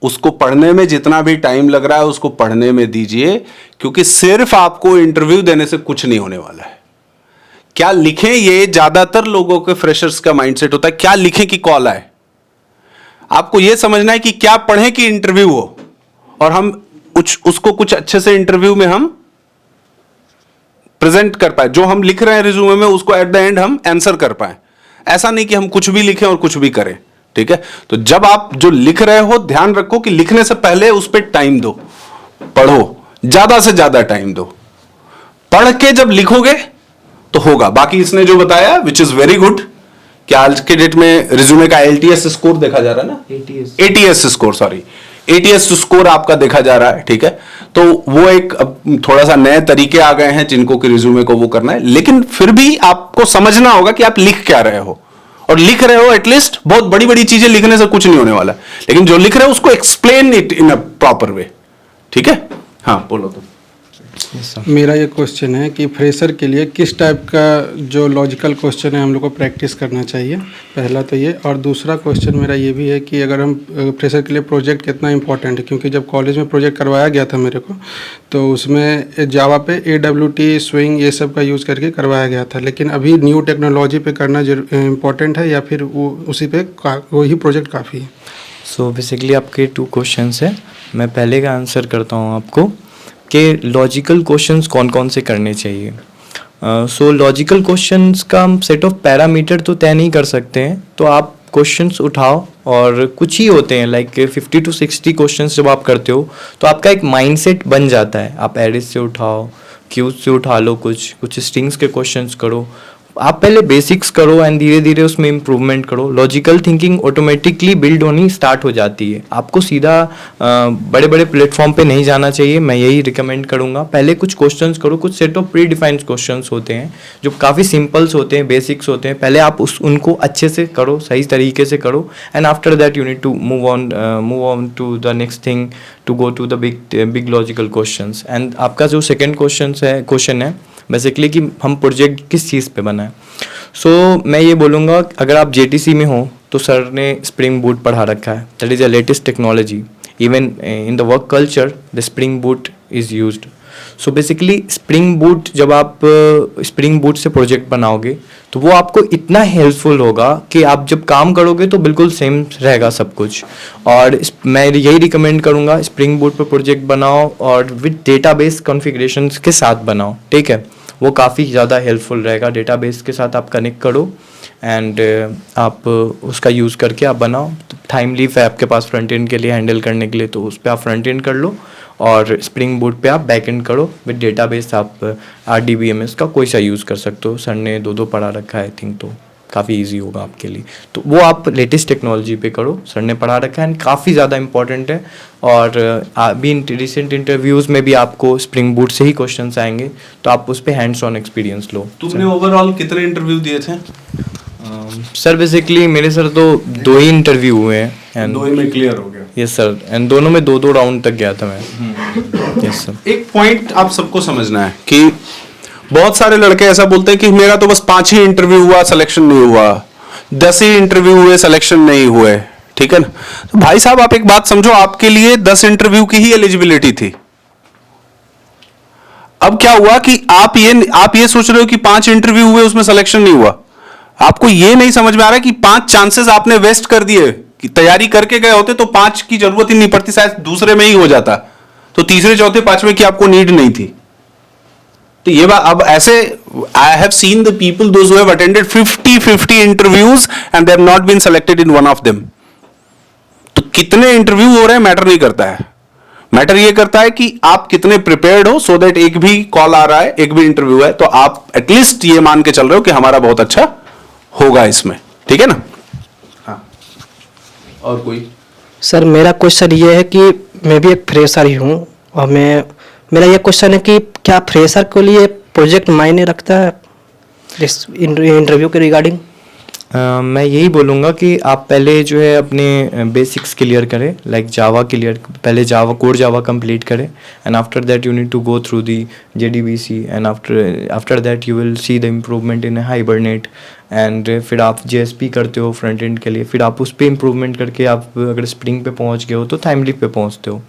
उसको पढ़ने में जितना भी टाइम लग रहा है उसको पढ़ने में दीजिए, क्योंकि सिर्फ आपको इंटरव्यू देने से कुछ नहीं होने वाला है. क्या लिखें, ये ज़्यादातर लोगों के फ्रेशर्स का माइंडसेट होता है, क्या लिखें कि कॉल आए. आपको ये समझना है कि क्या पढ़ें कि इंटरव्यू हो, और हम उसको कुछ अच्छे से इंटरव्यू में हम प्रेजेंट कर पाए. जो हम लिख रहे हैं रिज्यूमे में उसको एट द एंड हम आंसर कर पाए. ऐसा नहीं कि हम कुछ भी लिखें और कुछ भी करें. ठीक है, तो जब आप जो लिख रहे हो ध्यान रखो कि लिखने से पहले उस पर टाइम दो, पढ़ो, ज्यादा से ज्यादा टाइम दो. पढ़ के जब लिखोगे तो होगा. बाकी इसने जो बताया विच इज वेरी गुड कि आज के डेट में रिज्यूमे का LTS स्कोर देखा जा रहा है ना, ATS score, sorry, ATS score आपका देखा जा रहा है. ठीक है, तो वो एक थोड़ा सा नए तरीके आ गए हैं जिनको कि रिज्यूमे को वो करना है. लेकिन फिर भी आपको समझना होगा कि आप लिख क्या रहे हो, और लिख रहे हो एटलीस्ट. बहुत बड़ी बड़ी चीजें लिखने से कुछ नहीं होने वाला, लेकिन जो लिख रहे हो उसको explain it in a proper way. ठीक है, हाँ बोलो तुम. मेरा ये क्वेश्चन है कि फ्रेशर के लिए किस टाइप का जो लॉजिकल क्वेश्चन है हम लोग को प्रैक्टिस करना चाहिए, पहला तो ये. और दूसरा क्वेश्चन मेरा ये भी है कि अगर हम फ्रेशर के लिए प्रोजेक्ट कितना इंपॉर्टेंट है, क्योंकि जब कॉलेज में प्रोजेक्ट करवाया गया था मेरे को, तो उसमें जावा पे AWT स्विंग ये सब का यूज़ करके करवाया गया था. लेकिन अभी न्यू टेक्नोलॉजी पे करना इम्पॉर्टेंट है या फिर वो उसी पे वही प्रोजेक्ट काफ़ी है. सो बेसिकली आपके 2 क्वेश्चंस हैं. मैं पहले का आंसर करता हूँ आपको कि लॉजिकल क्वेश्चंस कौन कौन से करने चाहिए. सो लॉजिकल क्वेश्चंस का हम सेट ऑफ पैरामीटर तो तय नहीं कर सकते हैं, तो आप क्वेश्चंस उठाओ, और कुछ ही होते हैं लाइक 50 to 60 क्वेश्चंस जब आप करते हो तो आपका एक माइंडसेट बन जाता है. आप एरेस से उठाओ, क्यूज से उठा लो, कुछ स्ट्रिंग्स के क्वेश्चंस करो. आप पहले बेसिक्स करो एंड धीरे धीरे उसमें इम्प्रूवमेंट करो. लॉजिकल थिंकिंग ऑटोमेटिकली बिल्ड होनी स्टार्ट हो जाती है. आपको सीधा बड़े बड़े प्लेटफॉर्म पे नहीं जाना चाहिए, मैं यही रिकमेंड करूँगा. पहले कुछ क्वेश्चंस करो, कुछ set of pre defined questions होते हैं जो काफ़ी सिंपल्स होते हैं, बेसिक्स होते हैं. पहले आप उनको अच्छे से करो, सही तरीके से करो, and after that you need to move on to the next thing, to go to the big logical questions. And आपका जो सेकेंड क्वेश्चन है बेसिकली कि हम प्रोजेक्ट किस चीज़ पे बना है. सो मैं ये बोलूँगा अगर आप JTC में हो तो सर ने स्प्रिंग बूट पढ़ा रखा है. That is the latest technology. Even in the work culture the spring boot is used. So basically spring boot, जब आप स्प्रिंग बूट से प्रोजेक्ट बनाओगे तो वो आपको इतना हेल्पफुल होगा कि आप जब काम करोगे तो बिल्कुल सेम रहेगा सब कुछ. और मैं यही रिकमेंड करूँगा, स्प्रिंग बूट पे प्रोजेक्ट बनाओ और विद डेटाबेस कॉन्फ़िगरेशन के साथ बनाओ. ठीक है, वो काफ़ी ज़्यादा हेल्पफुल रहेगा. डेटाबेस के साथ आप कनेक्ट करो एंड आप उसका यूज़ करके आप बनाओ. टाइम लीव है आपके पास फ्रंट एंड के लिए हैंडल करने के लिए, तो उस पर आप फ्रंट एंड कर लो, और स्प्रिंग बूट पे आप बैक एंड करो. विद डेटाबेस आप RDBMS का कोई सा यूज़ कर सकते हो. सर ने 2 पढ़ा रखा है आई थिंक, तो काफ़ी इजी होगा आपके लिए. तो वो आप लेटेस्ट टेक्नोलॉजी पे करो, सर ने पढ़ा रखा है एंड काफ़ी ज़्यादा इंपॉर्टेंट है. और अभी रिसेंट इंटरव्यूज़ में भी आपको स्प्रिंग बूट से ही क्वेश्चंस आएंगे, तो आप उस पर हैंड्स ऑन एक्सपीरियंस लो. तुमने ओवरऑल कितने इंटरव्यू दिए थे? सर बेसिकली मेरे सर तो 2 ही इंटरव्यू हुए हैं एंड 2 में क्लियर हो गया. यस सर, एंड दोनों में 2 राउंड तक गया था मैं. Yes sir. एक पॉइंट आप सबको समझना है कि बहुत सारे लड़के ऐसा बोलते हैं कि मेरा तो बस 5 ही इंटरव्यू हुआ, सिलेक्शन नहीं हुआ, 10 ही इंटरव्यू हुए, सिलेक्शन नहीं हुए. ठीक है ना, तो भाई साहब आप एक बात समझो, आपके लिए 10 इंटरव्यू की ही एलिजिबिलिटी थी. अब क्या हुआ कि आप ये सोच रहे हो कि 5 इंटरव्यू हुए उसमें सिलेक्शन नहीं हुआ. आपको ये नहीं समझ में आ रहा है कि 5 चांसेस आपने वेस्ट कर दिए. कि तैयारी करके गए होते तो 5 की जरूरत ही नहीं पड़ती, शायद दूसरे में ही हो जाता. तो तीसरे चौथे पांचवे की आपको नीड नहीं थी। तो ये बात अब ऐसे, I have seen the people those who have attended 50 interviews and they have not been selected in one of them. तो कितने इंटरव्यू हो रहे हैं मैटर नहीं करता है, मैटर ये करता है कि आप कितने प्रिपेयर्ड हो, सो दैट एक भी कॉल आ रहा है, एक भी इंटरव्यू है, तो आप एटलीस्ट ये मान के चल रहे हो कि हमारा बहुत अच्छा होगा इसमें, ठीक है ना। हाँ, और कोई? सर मेरा क्वेश्चन ये है कि मैं भी एक फ्रेशर ही हूँ, और मेरा ये क्वेश्चन है कि क्या फ्रेशर के लिए प्रोजेक्ट मायने रखता है इस इंटरव्यू के रिगार्डिंग? मैं यही बोलूँगा कि आप पहले जो है अपने बेसिक्स क्लियर करें, लाइक जावा क्लियर, पहले जावा कोर जावा कंप्लीट करें, and after that you need to go through the JDBC, and after that you will see the improvement in Hibernate, and फिर आप JSP करते हो front end के लिए, फिर आप उस पर इम्प्रूवमेंट करके आप अगर स्प्रिंग पे पहुंच गए हो तो टाइमलीफ पे पहुंचते हो।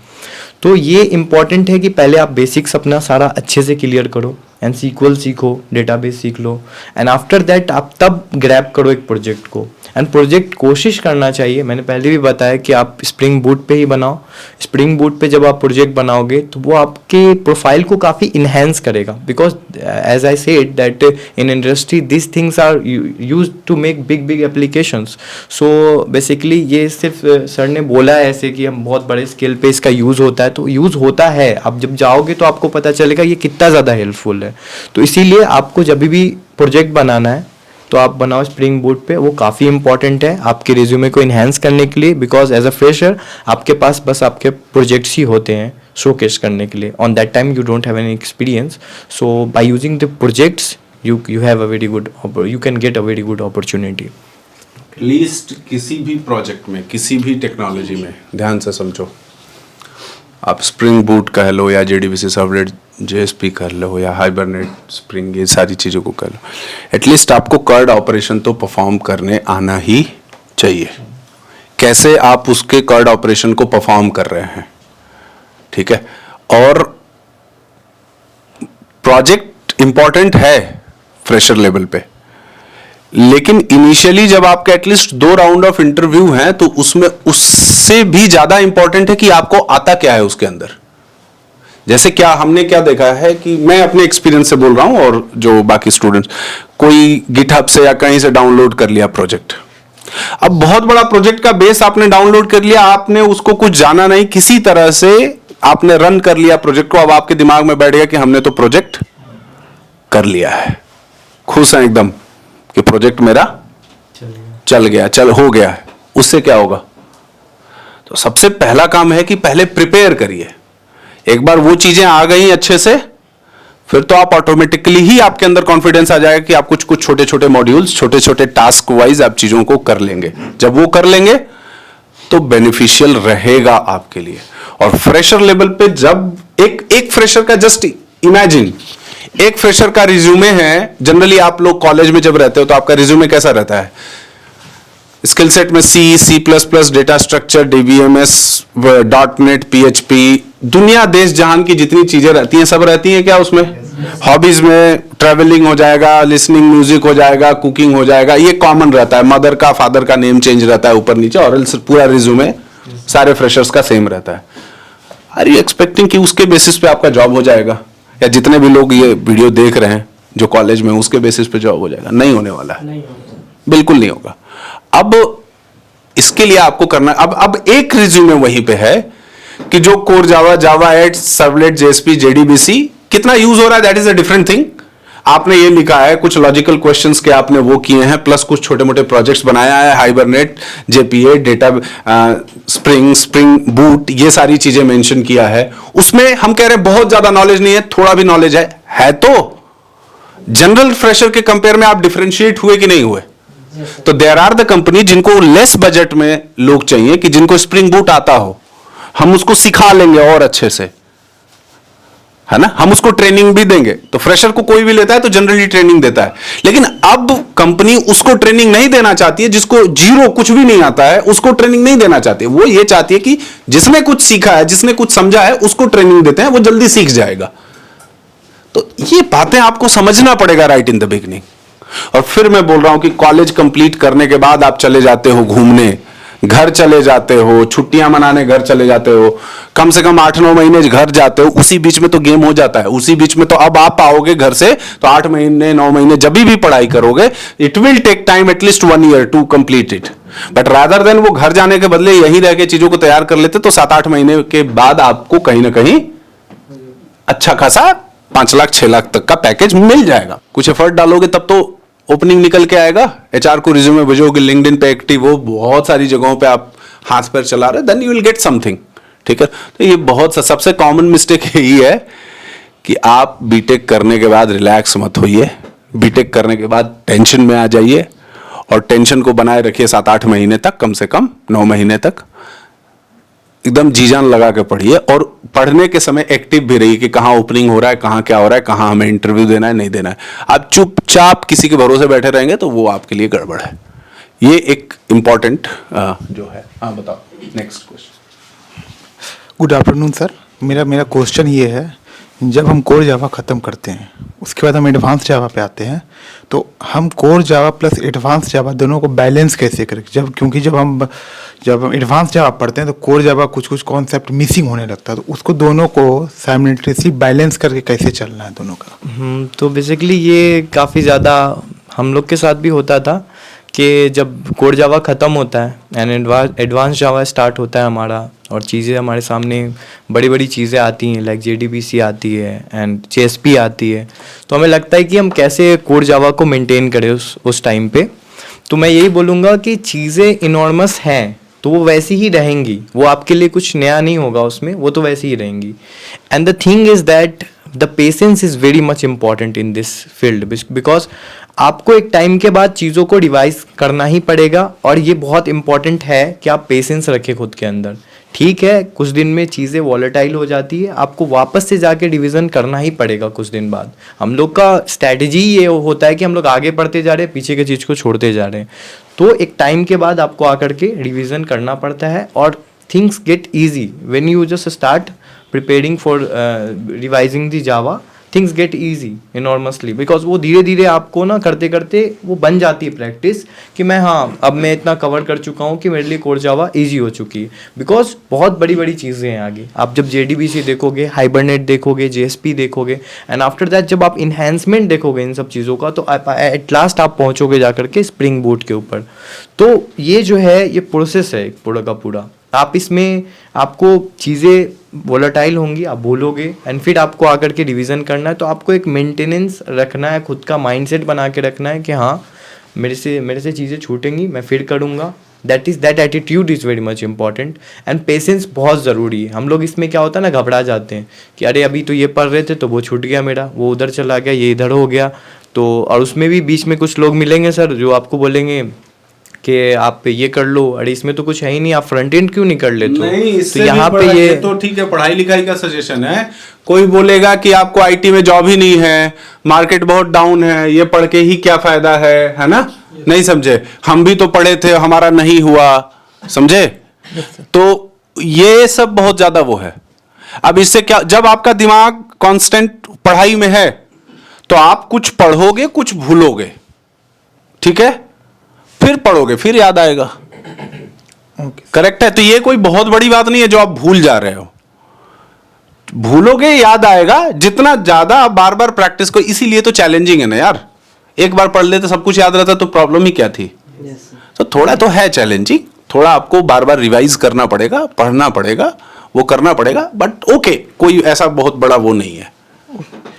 तो ये इंपॉर्टेंट है कि पहले आप बेसिक्स अपना सारा अच्छे से क्लियर करो, एंड SQL सीखो, डेटाबेस सीख लो, एंड आफ्टर दैट आप तब ग्रैब करो एक प्रोजेक्ट को। एंड प्रोजेक्ट कोशिश करना चाहिए, मैंने पहले भी बताया कि आप स्प्रिंग बूट पे ही बनाओ। स्प्रिंग बूट पे जब आप प्रोजेक्ट बनाओगे तो वो आपके प्रोफाइल को काफ़ी इन्हेंस करेगा, because as I said that in industry this things are used to make big applications. So basically ये सिर्फ सर ने बोला है ऐसे कि हम बहुत बड़े स्केल पे इसका यूज़ होता है, तो यूज़ होता है, आप जब जाओगे तो आपको पता चलेगा ये कितना ज़्यादा हेल्पफुल है। तो इसीलिए आपको जब भी प्रोजेक्ट बनाना है तो आप बनाओ स्प्रिंग बूट पे, वो काफ़ी इंपॉर्टेंट है आपके रिज्यूमे को इन्हेंस करने के लिए, बिकॉज एज अ फ्रेशर आपके पास बस आपके प्रोजेक्ट्स ही होते हैं शोकेस करने के लिए। On that time you don't have any experience, so by using the projects you have a very good you can get a very good opportunity. Least किसी भी प्रोजेक्ट में, किसी भी टेक्नोलॉजी में, ध्यान से समझो, आप स्प्रिंग बूट कह लो या JDBC सर्वलेट JSP कर लो या हाइबरनेट स्प्रिंग, ये सारी चीज़ों को कर लो, एटलीस्ट आपको कर्ड ऑपरेशन तो परफॉर्म करने आना ही चाहिए। कैसे आप उसके कर्ड ऑपरेशन को परफॉर्म कर रहे हैं, ठीक है। और प्रोजेक्ट इंपॉर्टेंट है फ्रेशर लेवल पे, लेकिन इनिशियली जब आपके एटलीस्ट 2 राउंड ऑफ इंटरव्यू हैं तो उसमें उससे भी ज्यादा इंपॉर्टेंट है कि आपको आता क्या है उसके अंदर। जैसे क्या हमने क्या देखा है कि मैं अपने एक्सपीरियंस से बोल रहा हूं, और जो बाकी स्टूडेंट्स, कोई गिटहब से या कहीं से डाउनलोड कर लिया प्रोजेक्ट, अब बहुत बड़ा प्रोजेक्ट का बेस आपने डाउनलोड कर लिया, आपने उसको कुछ जाना नहीं, किसी तरह से आपने रन कर लिया प्रोजेक्ट को, अब आपके दिमाग में बैठ गया कि हमने तो प्रोजेक्ट कर लिया है, खुश हैं एकदम कि प्रोजेक्ट मेरा चल गया हो गया है। उससे क्या होगा? तो सबसे पहला काम है कि पहले प्रिपेयर करिए। एक बार वो चीजें आ गई अच्छे से, फिर तो आप ऑटोमेटिकली ही आपके अंदर कॉन्फिडेंस आ जाएगा कि आप कुछ छोटे छोटे मॉड्यूल्स, छोटे छोटे टास्क वाइज आप चीजों को कर लेंगे। जब वो कर लेंगे तो बेनिफिशियल रहेगा आपके लिए। और फ्रेशर लेवल पे जब एक फ्रेशर का जस्ट इमेजिन, एक फ्रेशर का रिज्यूमे है, जनरली आप लोग कॉलेज में जब रहते हो तो आपका रिज्यूमे कैसा रहता है? स्किल सेट में C++, data structure, DBMS, .NET, PHP, दुनिया देश जहान की जितनी चीजें रहती हैं सब रहती हैं क्या उसमें? हॉबीज में ट्रैवलिंग हो जाएगा, लिसनिंग म्यूजिक हो जाएगा, कुकिंग हो जाएगा, ये कॉमन रहता है। मदर का, फादर का नेम चेंज रहता है ऊपर नीचे, और पूरा रिज्यूमे सारे फ्रेशर्स का सेम रहता है। आर यू एक्सपेक्टिंग कि उसके बेसिस पे आपका जॉब हो जाएगा? या जितने भी लोग ये वीडियो देख रहे हैं जो कॉलेज में, उसके बेसिस पे जॉब हो जाएगा? नहीं होने वाला है, बिल्कुल नहीं होगा। अब इसके लिए आपको करना, अब एक रिज्यूमे वहीं पे है कि जो कोर जावा, जावा 8, सर्वलेट, JSP, JDBC कितना यूज हो रहा है, that is a different thing. आपने ये लिखा है, कुछ लॉजिकल क्वेश्चंस के आपने वो किए हैं, प्लस कुछ छोटे मोटे प्रोजेक्ट्स बनाया है, hibernate, JPA, data, spring boot, ये सारी चीजें मेंशन किया है। उसमें हम कह रहे हैं बहुत ज्यादा नॉलेज नहीं है, थोड़ा भी नॉलेज है तो जनरल फ्रेशर के कंपेयर में आप डिफरेंशिएट हुए कि नहीं हुए? तो देयर आर द कंपनी जिनको लेस बजट में लोग चाहिए, कि जिनको स्प्रिंग बूट आता हो, हम उसको सिखा लेंगे और अच्छे से, है ना, हम उसको ट्रेनिंग भी देंगे। तो फ्रेशर को कोई भी लेता है तो जनरली ट्रेनिंग देता है, लेकिन अब कंपनी उसको ट्रेनिंग नहीं देना चाहती है जिसको जीरो कुछ भी नहीं आता है, उसको ट्रेनिंग नहीं देना चाहती है। वो ये चाहती है कि जिसने कुछ सीखा है, जिसने कुछ समझा है, उसको ट्रेनिंग देते हैं, वो जल्दी सीख जाएगा। तो ये बातें आपको समझना पड़ेगा राइट इन द बिगिनिंग। और फिर मैं बोल रहा हूं कि कॉलेज कंप्लीट करने के बाद आप चले जाते हो घूमने, घर चले जाते हो, छुट्टियां मनाने घर चले जाते हो, कम से कम 8-9 महीने घर जाते हो, उसी बीच में तो गेम हो जाता है। उसी बीच में तो अब आप आओगे घर से तो 8 महीने 9 महीने जब भी पढ़ाई करोगे, it will take time at least 1 year to complete it. But rather than वो घर जाने के बदले यहीं रह के चीजों को तैयार कर लेते तो 7-8 महीने के बाद आपको कहीं ना कहीं अच्छा खासा 5 लाख 6 लाख तक का पैकेज मिल जाएगा। कुछ एफर्ट डालोगे तब तो ओपनिंग निकल के आएगा। एचआर को रिज्यूमे भेजोगे, लिंक्डइन पे एक्टिव हो, बहुत सारी जगहों पे आप हाथ पैर चला रहे, then you will get something. ठीक है, तो ये बहुत सबसे कॉमन मिस्टेक यही है कि आप बीटेक करने के बाद रिलैक्स मत होइए, बीटेक करने के बाद टेंशन में आ जाइए और टेंशन को बनाए रखिए 7-8 महीने तक, कम से कम 9 महीने तक एकदम जी जान लगा के पढ़िए। और पढ़ने के समय एक्टिव भी रहिए कि कहाँ ओपनिंग हो रहा है, कहाँ क्या हो रहा है, कहाँ हमें इंटरव्यू देना है, नहीं देना है। आप चुपचाप किसी के भरोसे बैठे रहेंगे तो वो आपके लिए गड़बड़ है। ये एक इंपॉर्टेंट जो है। हाँ बताओ, next question. Good afternoon sir. मेरा क्वेश्चन ये है, जब हम कोर जावा ख़त्म करते हैं उसके बाद हम एडवांस जावा पे आते हैं, तो हम कोर जावा प्लस एडवांस जावा दोनों को बैलेंस कैसे करें? क्योंकि जब हम एडवांस जावा पढ़ते हैं तो कोर जावा कुछ कॉन्सेप्ट मिसिंग होने लगता है, तो उसको दोनों को साइमल्टेनियसली बैलेंस करके कैसे चलना है दोनों का? तो बेसिकली ये काफ़ी ज़्यादा हम लोग के साथ भी होता था कि जब कोर जावा ख़त्म होता है एंड एडवांस जावा स्टार्ट होता है हमारा, और चीज़ें हमारे सामने बड़ी बड़ी चीज़ें आती हैं, लाइक JDBC आती है एंड JSP आती है, तो हमें लगता है कि हम कैसे कोर जावा को मेंटेन करें उस टाइम पे। तो मैं यही बोलूँगा कि चीज़ें इनॉर्मस हैं तो वो वैसी ही रहेंगी, वो आपके लिए कुछ नया नहीं होगा उसमें, वो तो वैसी ही रहेंगी। And the thing is that the patience is very much important in this field, because आपको एक टाइम के बाद चीज़ों को रिवाइज करना ही पड़ेगा, और ये बहुत इंपॉर्टेंट है कि आप पेशेंस रखें खुद के अंदर। ठीक है, कुछ दिन में चीज़ें वॉलेटाइल हो जाती है, आपको वापस से जाके रिवीजन करना ही पड़ेगा कुछ दिन बाद। हम लोग का स्ट्रैटेजी ये होता है कि हम लोग आगे बढ़ते जा रहे हैं, पीछे की चीज़ को छोड़ते जा रहे हैं, तो एक टाइम के बाद आपको आकर के रिवीजन करना पड़ता है, और things get easy when you just start preparing for revising the Java. Things get easy enormously, because वो धीरे धीरे आपको ना करते करते वो बन जाती है प्रैक्टिस कि मैं अब मैं इतना कवर कर चुका हूँ कि मेरे लिए कोर जावा ईजी हो चुकी है। बिकॉज बहुत बड़ी बड़ी चीज़ें हैं आगे, आप जब JDBC देखोगे, हाइबरनेट देखोगे, JSP देखोगे, एंड आफ्टर दैट जब आप इन्हेंसमेंट देखोगे इन सब चीज़ों का, तो एट लास्ट आप पहुँचोगे जाकर के स्प्रिंग बूट के ऊपर। तो ये जो है ये प्रोसेस है पूरा का पूरा। आप इसमें आपको चीज़ें वोलेटाइल होंगी, आप भूलोगे, एंड फिर आपको आकर के रिवीजन करना है, तो आपको एक मेंटेनेंस रखना है, खुद का माइंडसेट बना के रखना है कि हाँ मेरे से चीज़ें छूटेंगी, मैं फिर करूँगा। That attitude is very much important, and patience बहुत ज़रूरी है। हम लोग इसमें क्या होता है ना, घबरा जाते हैं कि अरे अभी तो ये पढ़ रहे थे तो वो छूट गया मेरा, वो उधर चला गया, ये इधर हो गया। तो और उसमें भी बीच में कुछ लोग मिलेंगे सर जो आपको बोलेंगे कि आप ये कर लो, अरे इसमें तो कुछ है ही नहीं, आप फ्रंट एंड क्यों नहीं कर लेते? नहीं, इससे तो यहाँ पे ये तो ठीक है, पढ़ाई लिखाई का सजेशन है। कोई बोलेगा कि आपको IT में जॉब ही नहीं है, मार्केट बहुत डाउन है, ये पढ़ के ही क्या फायदा है ना? नहीं समझे, हम भी तो पढ़े थे, हमारा नहीं हुआ, समझे? तो ये सब बहुत ज्यादा वो है। अब इससे क्या, जब आपका दिमाग कांस्टेंट पढ़ाई में है तो आप कुछ पढ़ोगे, कुछ भूलोगे, ठीक है, फिर पढ़ोगे, फिर याद आएगा। करेक्ट है? तो ये कोई बहुत बड़ी बात नहीं है जो आप भूल जा रहे हो, भूलोगे, याद आएगा। जितना ज्यादा आप बार बार प्रैक्टिस को, इसीलिए तो चैलेंजिंग है ना यार। एक बार पढ़ लेते सब कुछ याद रहता तो प्रॉब्लम ही क्या थी? तो थोड़ा तो है चैलेंजिंग, थोड़ा आपको बार बार रिवाइज करना पड़ेगा, पढ़ना पड़ेगा, वो करना पड़ेगा, बट ओके, कोई ऐसा बहुत बड़ा वो नहीं है।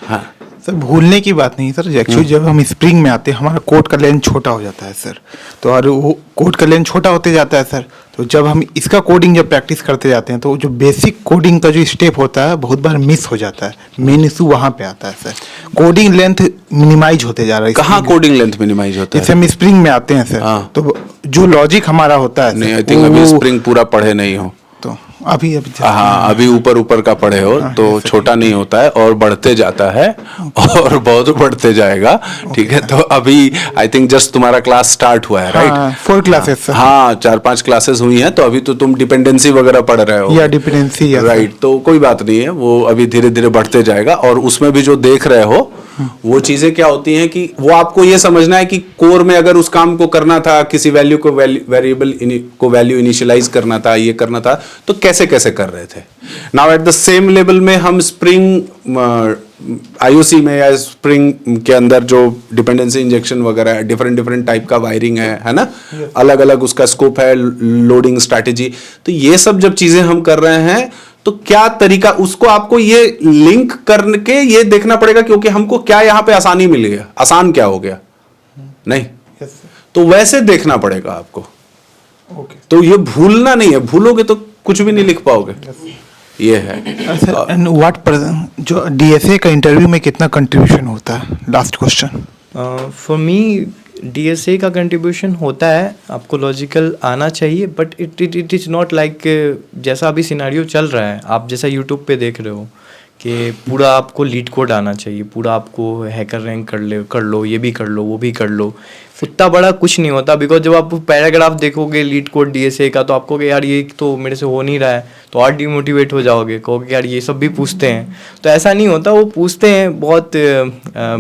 हाँ सर, भूलने की बात नहीं सर, एक्चुअली जब हम स्प्रिंग में आते हैं हमारा कोड का लेंथ छोटा हो जाता है सर, तो और वो कोड का लेंथ छोटा होते जाता है सर, तो जब हम इसका कोडिंग जब प्रैक्टिस करते जाते हैं तो जो बेसिक कोडिंग का जो स्टेप होता है बहुत बार मिस हो जाता है। मेन इशू वहाँ पे आता है सर, कोडिंग लेंथ मिनिमाइज होते जा रहा है। कहाँ कोडिंग लेंथ मिनिमाइज होता है? जैसे हम स्प्रिंग में आते हैं सर, तो जो लॉजिक हमारा होता है, नहीं, आई थिंक अभी स्प्रिंग पूरा पढ़े नहीं हो तो अभी अभी हाँ, अभी ऊपर ऊपर का पढ़े हो तो छोटा नहीं होता है और बढ़ते जाता है और बहुत बढ़ते जाएगा। ठीक है, तो अभी आई थिंक जस्ट तुम्हारा क्लास स्टार्ट हुआ है, राइट? 4 क्लासेस हाँ, 4-5 क्लासेस हुई हैं, तो अभी तो तुम डिपेंडेंसी वगैरह पढ़ रहे हो या डिपेंडेंसी, राइट? तो कोई बात नहीं है, वो अभी धीरे धीरे बढ़ते जाएगा। और उसमें भी जो देख रहे हो वो चीजें क्या होती हैं कि वो आपको ये समझना है कि कोर में अगर उस काम को करना था, किसी वैल्यू को वेरिएबल को वैल्यू इनिशियलाइज करना था, ये करना था, तो कैसे कैसे कर रहे थे। Now at the same level में हम स्प्रिंग आईओसी में या स्प्रिंग के अंदर जो डिपेंडेंसी इंजेक्शन वगैरह है, डिफरेंट टाइप का वायरिंग है ना, अलग अलग उसका स्कोप है, लोडिंग स्ट्रैटेजी, तो ये सब जब चीजें हम कर रहे हैं तो क्या तरीका, उसको आपको ये लिंक करके ये देखना पड़ेगा क्योंकि हमको क्या यहाँ पे आसानी मिली है, आसान क्या हो गया, नहीं, तो वैसे देखना पड़ेगा आपको। तो ये भूलना नहीं है, भूलोगे तो कुछ भी नहीं लिख पाओगे। ये है। एंड व्हाट जो डीएसए का इंटरव्यू में कितना कंट्रीब्यूशन होता है, last question. For me DSA का कंट्रीब्यूशन होता है, आपको लॉजिकल आना चाहिए, but it is not like जैसा अभी सिनारियो चल रहा है, आप जैसा यूट्यूब पे देख रहे हो कि पूरा आपको लीड कोड आना चाहिए, पूरा आपको हैकर रैंक कर लो, ये भी कर लो, वो भी कर लो, उतना बड़ा कुछ नहीं होता। बिकॉज जब आप पैराग्राफ देखोगे लीड कोड डीएसए का तो आपको कि यार ये तो मेरे से हो नहीं रहा है, तो और डिमोटिवेट हो जाओगे, कहोगे यार ये सब भी पूछते हैं, तो ऐसा नहीं होता। वो पूछते हैं, बहुत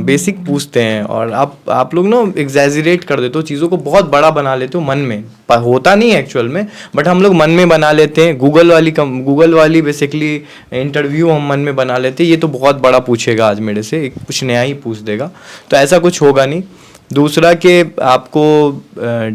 बेसिक पूछते हैं, और आप लोग ना एग्जैजरेट कर देते हो, चीज़ों को बहुत बड़ा बना लेते हो मन में, होता नहीं है एक्चुअल में, बट हम लोग मन में बना लेते हैं। गूगल वाली बेसिकली इंटरव्यू हम मन में बना लेते हैं, ये तो बहुत बड़ा पूछेगा आज मेरे से, कुछ नया ही पूछ देगा, तो ऐसा कुछ होगा नहीं। दूसरा कि आपको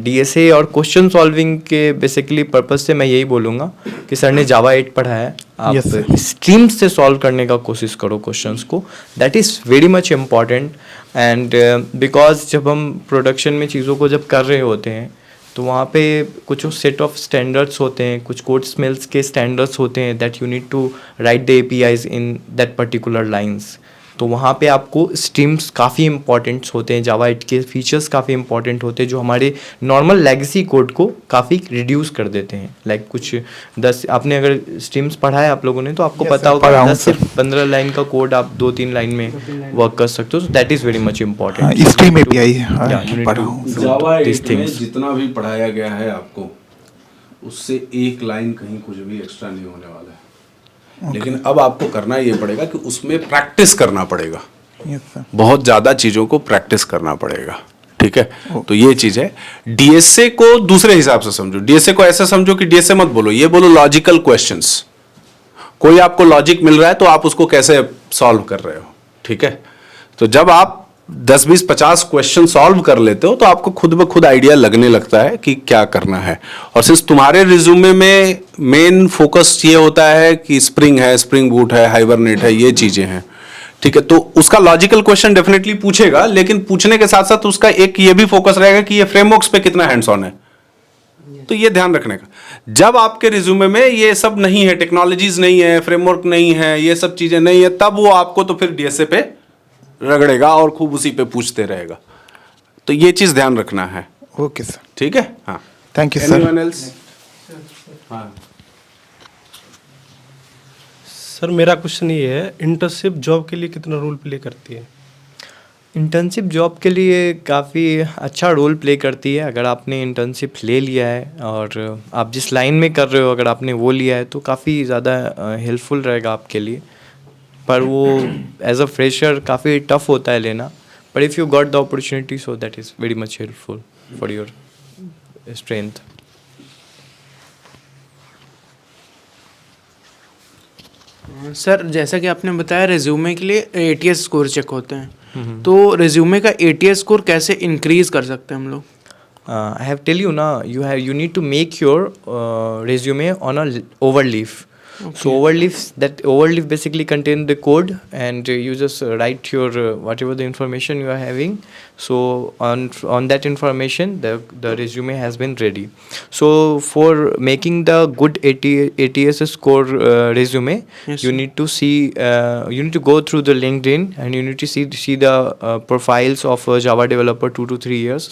डीएसए और क्वेश्चन सॉल्विंग के बेसिकली पर्पस से मैं यही बोलूँगा कि सर ने जावा 8 पढ़ा है, आप स्ट्रीम्स से सॉल्व करने का कोशिश करो क्वेश्चंस को, that is very much important. And because जब हम प्रोडक्शन में चीज़ों को जब कर रहे होते हैं तो वहाँ पे कुछ सेट ऑफ स्टैंडर्ड्स होते हैं, कुछ कोड स्मेल्स के स्टैंडर्ड्स होते हैं, that you need to write the APIs in that particular lines. तो वहाँ पे आपको स्ट्रीम्स काफ़ी इंपॉर्टेंट्स होते हैं, जावा 8 के फीचर्स काफ़ी इंपॉर्टेंट होते हैं जो हमारे नॉर्मल लेगेसी कोड को काफ़ी रिड्यूस कर देते हैं। लाइक कुछ 10, आपने अगर स्ट्रीम्स पढ़ा है आप लोगों ने तो आपको पता होगा 10 से 15 लाइन का कोड आप 2-3 लाइन में वर्क कर सकते हो, that is very much important. Stream API Java 8 में जितना भी पढ़ाया गया है आपको, उससे एक लाइन कहीं कुछ भी एक्स्ट्रा नहीं होने वाला है। लेकिन अब आपको करना ये पड़ेगा कि उसमें प्रैक्टिस करना पड़ेगा, बहुत ज़्यादा चीज़ों को प्रैक्टिस करना पड़ेगा, ठीक है। तो ये चीज़ है। डीएसए को दूसरे हिसाब से समझो, डीएसए को ऐसे समझो कि डीएसए मत बोलो, ये बोलो लॉजिकल क्वेश्चंस। कोई आपको लॉजिक मिल रहा है तो आप उसको कैसे सॉल्व कर रहे हो, ठीक है। तो जब आप 10, 20, 50 क्वेश्चन सॉल्व कर लेते हो तो आपको खुद ब खुद आइडिया लगने लगता है कि क्या करना है। और सिंस तुम्हारे रिज्यूमे में मेन फोकस ये होता है कि स्प्रिंग है, स्प्रिंग बूट है, हाइबरनेट है, ये चीजें हैं, ठीक है, तो उसका लॉजिकल क्वेश्चन डेफिनेटली पूछेगा, लेकिन पूछने के साथ साथ उसका एक ये भी फोकस रहेगा कि ये फ्रेमवर्क्स पे कितना हैंड्स ऑन है। तो ये ध्यान रखने का, जब आपके रिज्यूमे में ये सब नहीं है, टेक्नोलॉजीज नहीं है, फ्रेमवर्क नहीं है, ये सब चीजें नहीं है, तब वो आपको तो फिर डीएसए पे रगड़ेगा और खूब उसी पे पूछते रहेगा। तो ये चीज ध्यान रखना है। ओके सर, ठीक है। हाँ, thank you sir. Anyone else? हाँ सर, मेरा क्वेश्चन ये है, इंटर्नशिप जॉब के लिए कितना रोल प्ले करती है? इंटर्नशिप जॉब के लिए काफ़ी अच्छा रोल प्ले करती है। अगर आपने इंटर्नशिप ले लिया है और आप जिस लाइन में कर रहे हो अगर आपने वो लिया है तो काफ़ी ज़्यादा हेल्पफुल रहेगा आपके लिए। पर वो एज अ फ्रेशर काफ़ी टफ होता है लेना, but if you got the opportunity so that is very much helpful for your strength. Sir, जैसा कि आपने बताया रेज्यूमे के लिए एटीएस स्कोर चेक होते हैं, तो रेज्यूमे का एटीएस स्कोर कैसे इंक्रीज कर सकते हैं हम लोग? I have tell you ना, you need to make your resume on a overleaf. So overleaf basically contain the code, and you just write your whatever the information you are having. So on that information, the resume has been ready. So for making the good ATS score resume, Yes, you sir. need to see you need to go through the LinkedIn, and you need to see the profiles of a Java developer 2 to 3 years.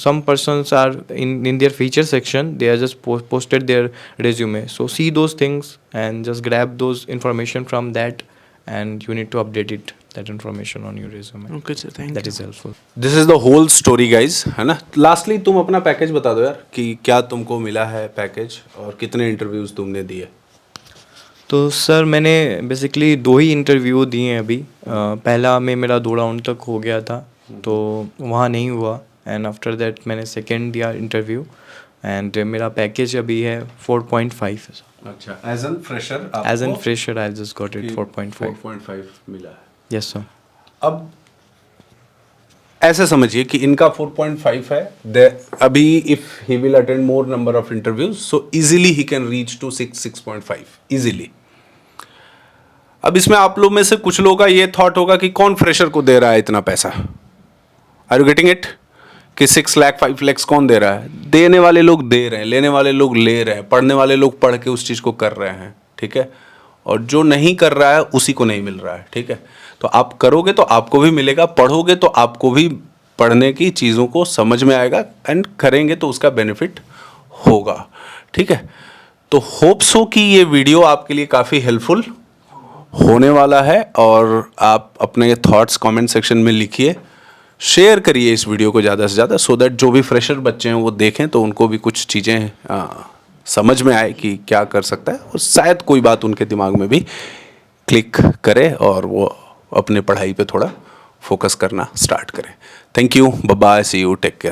Some persons are in their feature section, they are just posted their resume. So see those things and just grab those information from that, and you need to update that information on your resume. Okay, sir. Thank That you. is helpful. This is the whole story guys, है ना. Lastly तुम अपना package बता दो यार कि क्या तुमको मिला है पैकेज और कितने इंटरव्यूज तुमने दिए. तो सर मैंने बेसिकली 2 ही इंटरव्यू दिए हैं अभी. पहला में मेरा 2 राउंड तक हो गया था, तो वहाँ नहीं हुआ, एंड आफ्टर दैट मैंने सेकेंड दिया इंटरव्यू, एंड मेरा पैकेज अभी है 4.5. अच्छा, as an fresher as an fresher I just got it 4.5. 4.5 मिला है. Yes sir. अब ऐसे समझिए कि इनका 4.5 है. अभी if he will attend more number of interviews, so easily he can reach to 6.5 easily. अब इसमें आप लोग में से कुछ लोगों का ये थॉट होगा कि कौन फ्रेशर को दे रहा है इतना पैसा. Are you getting it? कि 6 लाख 5 लाख कौन दे रहा है? देने वाले लोग दे रहे हैं, लेने वाले लोग ले रहे हैं, पढ़ने वाले लोग पढ़ के उस चीज़ को कर रहे हैं. ठीक है. और जो नहीं कर रहा है उसी को नहीं मिल रहा है. ठीक है. तो आप करोगे तो आपको भी मिलेगा, पढ़ोगे तो आपको भी पढ़ने की चीज़ों को समझ में आएगा, एंड करेंगे तो उसका बेनिफिट होगा. ठीक है. तो होप्स हो कि ये वीडियो आपके लिए काफ़ी हेल्पफुल होने वाला है, और आप अपने थॉट्स कमेंट सेक्शन में लिखिए, शेयर करिए इस वीडियो को ज़्यादा से ज़्यादा, सो दैट जो भी फ्रेशर बच्चे हैं वो देखें तो उनको भी कुछ चीज़ें समझ में आए कि क्या कर सकता है, और शायद कोई बात उनके दिमाग में भी क्लिक करे और वो अपने पढ़ाई पे थोड़ा फोकस करना स्टार्ट करें. Thank you, bye bye, see you, take care.